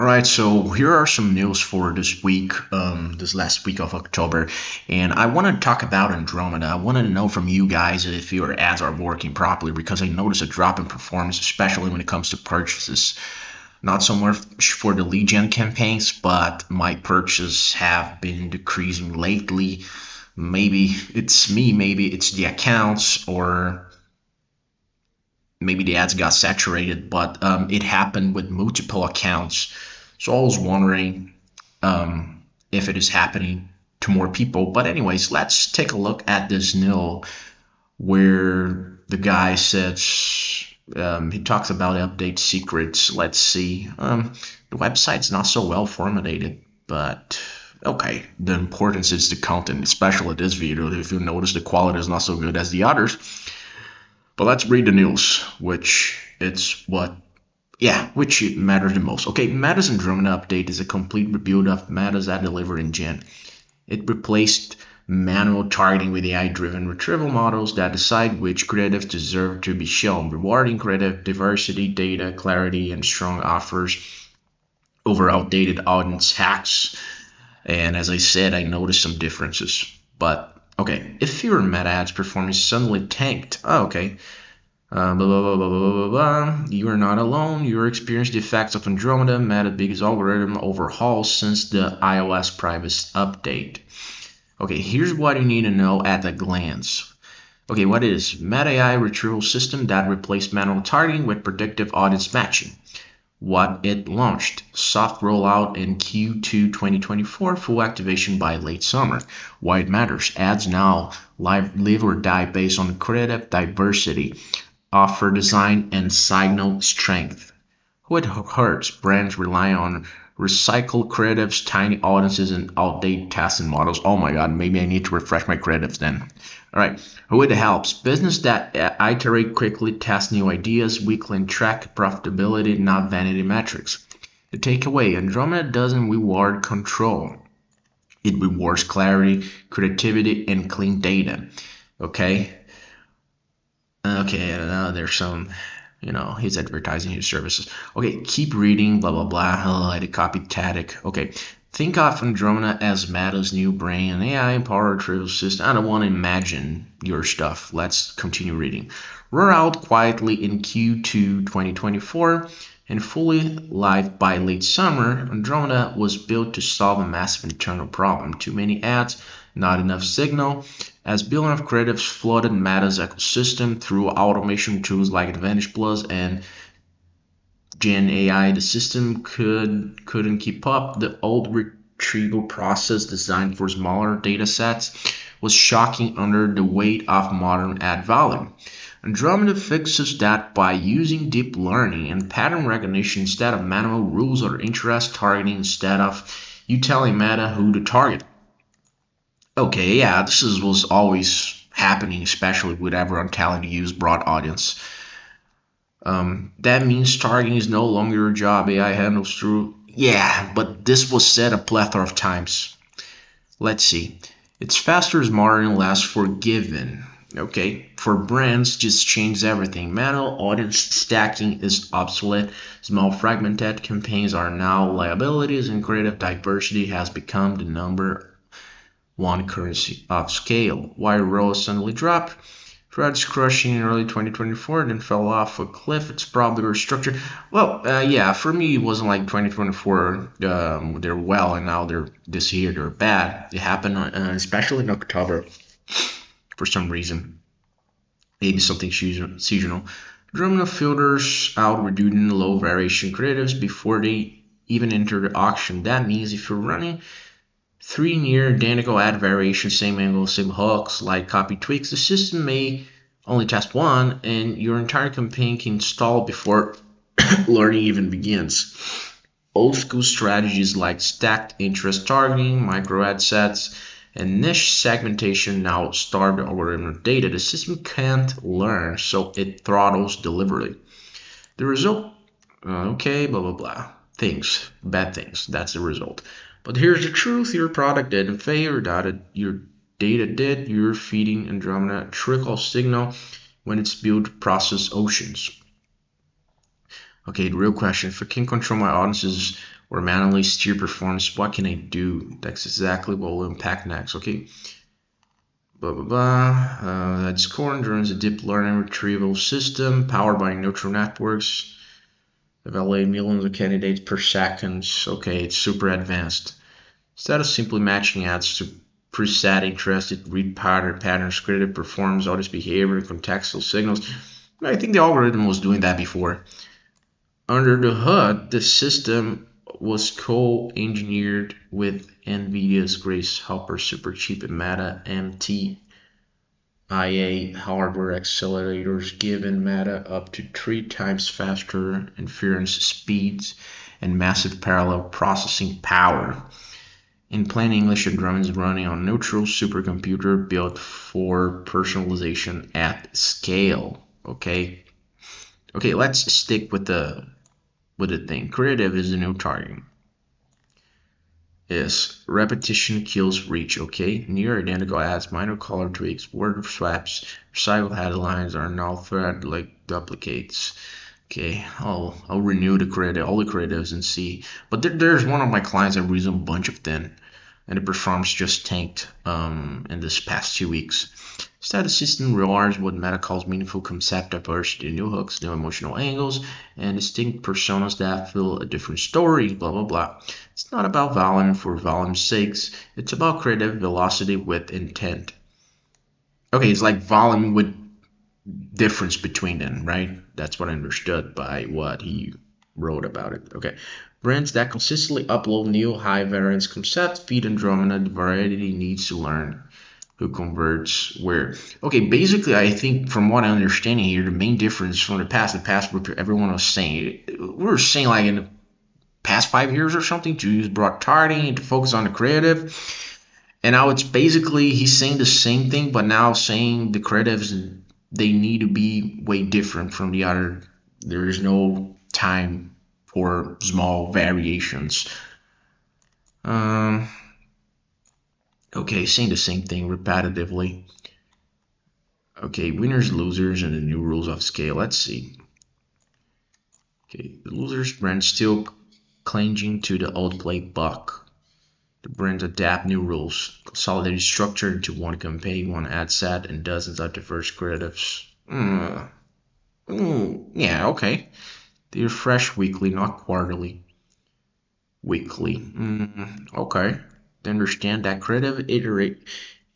All right, so here are some news for this week, this last week of October, and I want to talk about Andromeda. I want to know from you guys if your ads are working properly because I noticed a drop in performance, especially when it comes to purchases. Not so much for the lead gen campaigns, but my purchases have been decreasing lately. Maybe it's me, maybe it's the accounts, or maybe the ads got saturated, but it happened with multiple accounts. So I was wondering if it is happening to more people. But anyways, let's take a look at this news where the guy says he talks about update secrets. Let's see. The website's not so well formatted, but okay. The importance is the content, especially this video. If you notice, the quality is not so good as the others. But let's read the news, which matters the most. Okay, Meta's Andromeda update is a complete rebuild of Meta's ad delivered in Gen. It replaced manual targeting with AI-driven retrieval models that decide which creatives deserve to be shown, rewarding creative diversity, data, clarity, and strong offers over outdated audience hacks. And as I said, I noticed some differences. But okay, if your meta ads performance suddenly tanked, okay. Blah, blah, blah, blah, blah, blah, blah. You are not alone. You experienced the effects of Andromeda Meta's biggest algorithm overhaul since the iOS privacy update. Okay, here's what you need to know at a glance. Okay, what is Meta AI retrieval system that replaced manual targeting with predictive audience matching? What it launched: soft rollout in Q2 2024, full activation by late summer. Why it matters: ads now live or die based on creative diversity, offer design, and signal strength. Who it hurts: brands rely on recycled creatives, tiny audiences, and outdated testing models. Oh my god, maybe I need to refresh my creatives then. Alright, who it helps: business that iterate quickly, test new ideas weekly, and track profitability, not vanity metrics. The takeaway: Andromeda doesn't reward control. It rewards clarity, creativity, and clean data. Okay? Okay, there's some, he's advertising his services. Okay, keep reading, blah, blah, blah, highlighted, copy, static. Okay, think of Andromeda as Meta's new brain and AI-powered retrieval system. I don't want to imagine your stuff. Let's continue reading. Roll out quietly in Q2 2024 and fully live by late summer. Andromeda was built to solve a massive internal problem: too many ads, not enough signal. As billions of creatives flooded Meta's ecosystem through automation tools like Advantage Plus and Gen AI, the system couldn't keep up. The old retrieval process, designed for smaller data sets, was shocking under the weight of modern ad volume. Andromeda fixes that by using deep learning and pattern recognition instead of manual rules, or interest targeting instead of you telling Meta who to target. Okay, yeah, was always happening, especially with everyone telling to use broad audience. That means targeting is no longer your job. AI handles through. Yeah, but this was said a plethora of times. Let's see. It's faster, smarter, and less forgiving. Okay, for brands, just change everything. Manual audience stacking is obsolete. Small fragmented campaigns are now liabilities, and creative diversity has become the number one currency of scale. Why ROAS suddenly dropped? Threads crushing in early 2024, then fell off a cliff. It's probably restructured. Well, yeah, for me, it wasn't like 2024. They're well, and now this year they're bad. It happened, especially in October, for some reason. Maybe something seasonal. Andromeda filters out redundant, low variation creatives before they even enter the auction. That means if you're running 3 near identical ad variations, same angle, same hooks, like copy tweaks, the system may only test one, and your entire campaign can stall before learning even begins. Old school strategies like stacked interest targeting, micro ad sets, and niche segmentation now starve the algorithm of data. The system can't learn, so it throttles deliberately. The result, okay, blah blah blah. Bad things. That's the result. But here's the truth: your product didn't fail, your data did. You're feeding Andromeda trickle signal when it's built process oceans. Okay, the real question: if I can control my audiences, or manually steer performance. What can I do? That's exactly what we'll unpack next. Okay. Blah blah blah. That's Corn is a deep learning retrieval system powered by neural networks. Evaluate millions of candidates per second. Okay, it's super advanced. Instead of simply matching ads to preset interest, it read patterns, creative performance, audience behavior, contextual signals. I think the algorithm was doing that before. Under the hood, the system was co-engineered with NVIDIA's Grace Hopper Superchip and Meta Anti-IVT hardware accelerators, giving Meta up to 3 times faster inference speeds and massive parallel processing power. In plain English, Andromeda is running on a neutral supercomputer built for personalization at scale. Okay, let's stick with the thing. Creative is the new target. Yes, repetition kills reach. Okay, near identical ads, minor color tweaks, word swaps, recycled headlines are now thread like duplicates. Okay, I'll renew the credit, all the creatives, and see. But there's one of my clients that reads a bunch of them, and the performance just tanked in this past 2 weeks. Status system rewards what Meta calls meaningful concept diversity, new hooks, new emotional angles, and distinct personas that fill a different story, blah blah blah. It's not about volume for volume's sakes, it's about creative velocity with intent. Okay, it's like volume with difference between them, right? That's what I understood by what he wrote about it. Okay. Brands that consistently upload new high variance concepts feed Andromeda the variety needs to learn who converts where. Okay, basically I think from what I understand here, the main difference from the past everyone was saying, we were saying like in the past 5 years or something, to use broad targeting and to focus on the creative. And now it's basically he's saying the same thing, but now saying the creatives, they need to be way different from the other. There is no time for small variations. Okay, saying the same thing repetitively. Okay, winners, losers, and the new rules of scale. Let's see. Okay, the losers brand still clinging to the old playbook. The brands adapt new rules, consolidated structure into one campaign, one ad set, and dozens of diverse creatives. Yeah, okay. They refresh weekly, not quarterly. Weekly. Okay. They understand that creative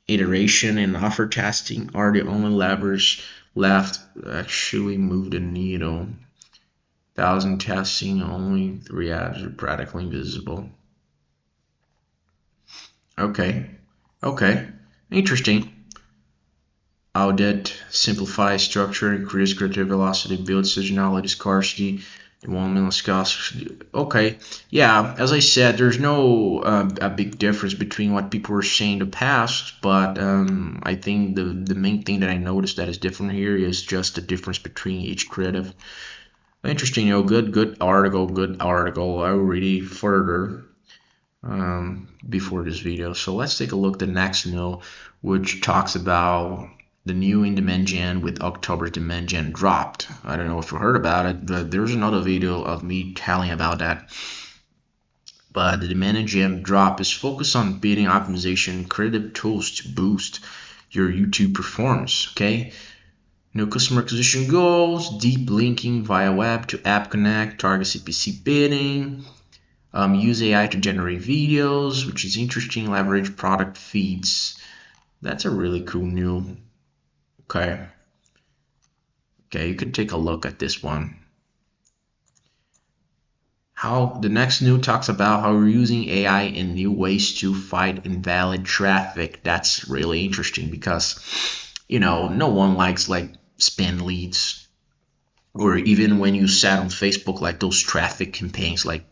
iteration and offer testing are the only levers left to actually move the needle. 1,000 testing, only 3 ads are practically invisible. Okay. Interesting. Audit, simplify structure, increase creative velocity, build seasonality, scarcity, and 1 million scarcity. Okay, yeah, as I said, there's no a big difference between what people were saying in the past, but I think the main thing that I noticed that is different here is just the difference between each creative. Interesting, good article. I will read it further before this video. So let's take a look at the next note, which talks about the new in demand gen with October's demand gen dropped. I don't know if you heard about it, but there's another video of me telling about that. But the demand gen drop is focused on bidding optimization and creative tools to boost your YouTube performance. Okay. New customer acquisition goals, deep linking via web to app connect, target CPC bidding, use AI to generate videos, which is interesting, leverage product feeds. That's a really cool new. Okay, you can take a look at this one. How the next new talks about how we're using AI in new ways to fight invalid traffic. That's really interesting because, no one likes like spam leads, or even when you sat on Facebook, like those traffic campaigns, like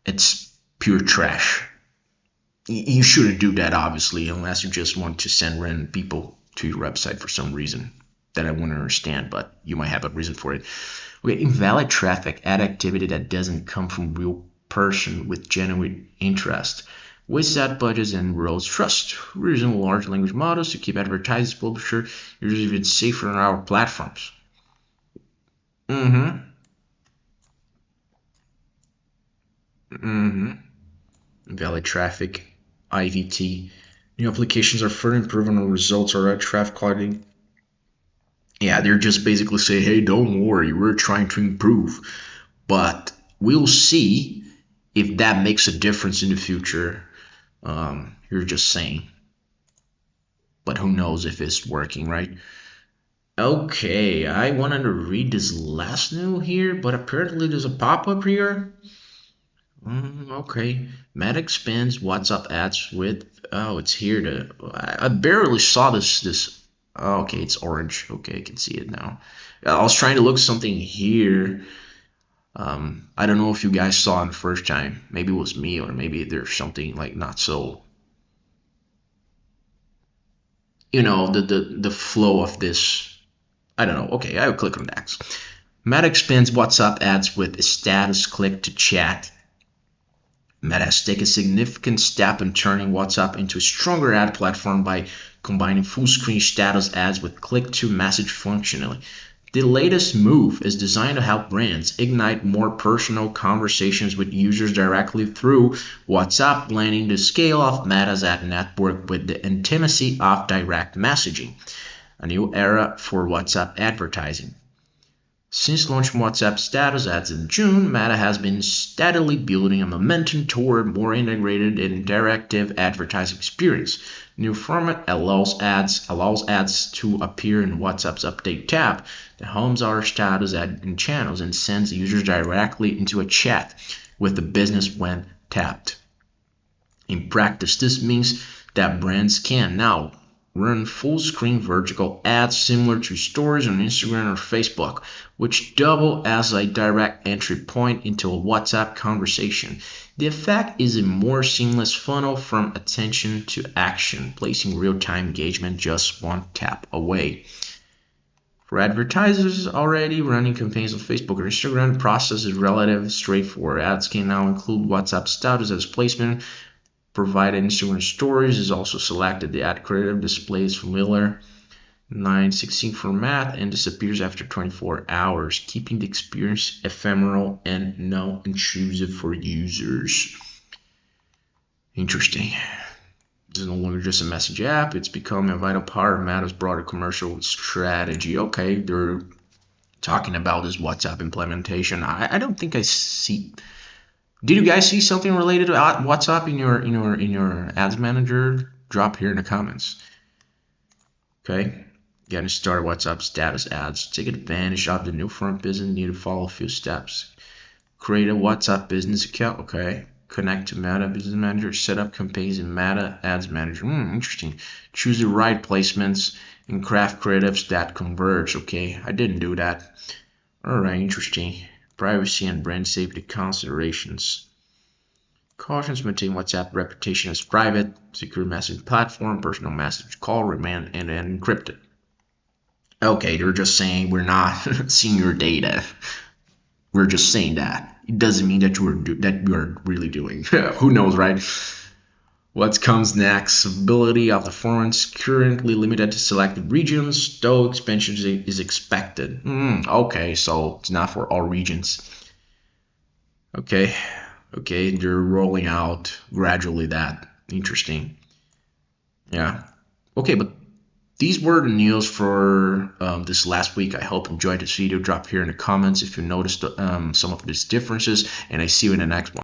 it's pure trash. You shouldn't do that, obviously, unless you just want to send random people to your website for some reason that I wouldn't understand, but you might have a reason for it. Okay, invalid traffic, ad activity that doesn't come from real person with genuine interest. Wastes ad budgets and erodes trust. We're using large language models to keep advertisers, publisher, users even safer on our platforms. Valid traffic, IVT. New applications are further improving on results or traffic quality. Yeah, they're just basically saying, hey, don't worry, we're trying to improve. But we'll see if that makes a difference in the future. You're just saying. But who knows if it's working, right? Okay, I wanted to read this last new here, but apparently there's a pop-up here. Okay, Meta expands WhatsApp ads with. Oh, it's here. I barely saw this. Oh, okay, it's orange. Okay, I can see it now. I was trying to look something here. I don't know if you guys saw it the first time. Maybe it was me, or maybe there's something like not so. The flow of this. I don't know. Okay, I will click on next. Meta expands WhatsApp ads with a status click to chat. Meta has taken a significant step in turning WhatsApp into a stronger ad platform by combining full-screen status ads with click-to-message functionality. The latest move is designed to help brands ignite more personal conversations with users directly through WhatsApp, blending the scale of Meta's ad network with the intimacy of direct messaging, a new era for WhatsApp advertising. Since launching WhatsApp status ads in June, Meta has been steadily building a momentum toward more integrated and interactive advertising experience. New format allows ads to appear in WhatsApp's Update tab that homes our status ad in channels and sends users directly into a chat with the business when tapped. In practice, this means that brands can now run full-screen vertical ads similar to stories on Instagram or Facebook, which double as a direct entry point into a WhatsApp conversation. The effect is a more seamless funnel from attention to action, placing real-time engagement just one tap away. For advertisers already running campaigns on Facebook or Instagram, the process is relatively straightforward. Ads can now include WhatsApp status as placement, provided Instagram stories is also selected. The ad creative displays familiar 9:16 format and disappears after 24 hours, keeping the experience ephemeral and non-intrusive for users. Interesting. This is no longer just a message app. It's becoming a vital part of Meta's broader commercial strategy. Okay, they're talking about this WhatsApp implementation. I don't think I see. Did you guys see something related to WhatsApp in your ads manager? Drop here in the comments. Okay, getting started WhatsApp status ads. Take advantage of the new front business. Need to follow a few steps. Create a WhatsApp business account. Okay, connect to Meta Business Manager. Set up campaigns in Meta Ads Manager. Interesting. Choose the right placements and craft creatives that converge. Okay, I didn't do that. All right, interesting. Privacy and brand safety considerations. Cautions: maintain WhatsApp reputation as private, secure messaging platform, personal message call remain and encrypted. Okay, they're just saying we're not seeing your data. We're just saying that. It doesn't mean that you're really doing. Who knows, right? What comes next? Ability of the performance currently limited to selected regions, though expansion is expected. Okay, so it's not for all regions. Okay, they're rolling out gradually that. Interesting. Yeah. Okay, but these were the news for this last week. I hope you enjoyed this video. Drop here in the comments if you noticed some of these differences, and I see you in the next one.